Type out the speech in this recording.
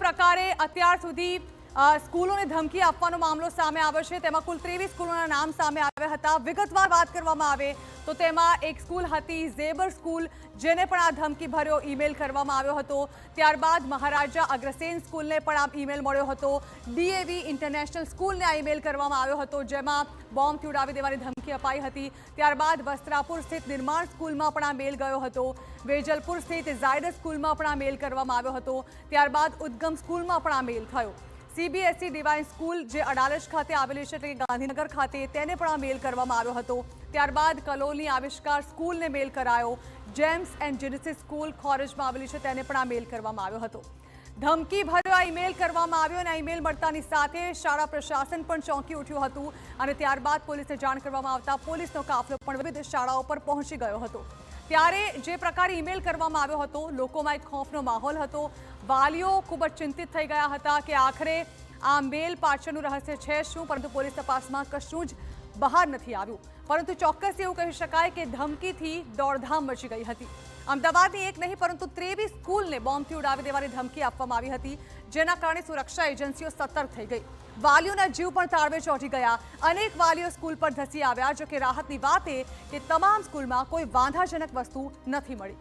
પ્રકારે અત્યાર સુધી સ્કૂલોને ધમકી આપવાનો મામલો સામે આવ્યો છે, તેમાં કુલ 23 સ્કૂલોના નામ સામે આવ્યા હતા। વિગતવાર વાત કરવામાં આવે તો તેમાં એક સ્કૂલ હતી ઝેબર સ્કૂલ, જેને પણ આ ધમકી ભર્યો ઈમેલ કરવામાં આવ્યો હતો। ત્યારબાદ મહારાજા અગ્રસેન સ્કૂલને પણ આ ઈમેલ મળ્યો હતો। ડીએવી ઇન્ટરનેશનલ સ્કૂલને આ ઈમેલ કરવામાં આવ્યો હતો, જેમાં બોમ્બથી ઉડાવી દેવાની ધમકી અપાઈ હતી। ત્યારબાદ વસ્ત્રાપુર સ્થિત નિર્માણ સ્કૂલમાં પણ આ મેલ ગયો હતો। વેજલપુર સ્થિત ઝાયડસ સ્કૂલમાં પણ આ મેલ કરવામાં આવ્યો હતો। ત્યારબાદ ઉદ્ગમ સ્કૂલમાં પણ આ મેલ થયો। સીબીએસઈ ડિવાઇન સ્કૂલ જે અડાલજ ખાતે આવેલી છે, એટલે કે ગાંધીનગર ખાતે, તેને પણ આ મેલ કરવામાં આવ્યો હતો। ત્યારબાદ કલોલની આવિષ્કાર સ્કૂલને મેલ કરાયો। જેમ્સ એન્ડ જેનેસિસ સ્કૂલ ખોરજમાં આવેલી છે, તેને પણ આ મેલ કરવામાં આવ્યો હતો। ધમકી ભર્યો આ ઈમેલ કરવામાં આવ્યો અને આ ઈમેલ મળતાની સાથે શાળા પ્રશાસન પણ ચોંકી ઉઠ્યું હતું અને ત્યારબાદ પોલીસને જાણ કરવામાં આવતા પોલીસનો કાફલો પણ વિવિધ શાળાઓ પર પહોંચી ગયો હતો। ત્યારે જે પ્રકારે ઈમેલ કરવામાં આવ્યો હતો, લોકોમાં એક ખોફનો માહોલ હતો। વાલીઓ ખૂબ જ ચિંતિત થઈ ગયા હતા કે આખરે આ મેલ પાછળનું રહસ્ય છે શું, પરંતુ પોલીસ તપાસમાં કશું જ બહાર નથી આવ્યું। પરંતુ ચોક્કસ એવું કહી શકાય કે ધમકીથી દોડધામ મચી ગઈ હતી। અમદાવાદની એક નહીં પરંતુ 23 સ્કૂલને બોમ્બથી ઉડાવી દેવાની ધમકી આપવામાં આવી હતી, જેના કારણે સુરક્ષા એજન્સીઓ સતર્ક થઈ ગઈ। વાલીઓના જીવ પણ તાળવે ચોંટી ગયા। અનેક વાલીઓ સ્કૂલ પર ધસી આવ્યા। જો કે રાહતની વાત એ કે તમામ સ્કૂલમાં કોઈ વાંધાજનક વસ્તુ નથી મળી।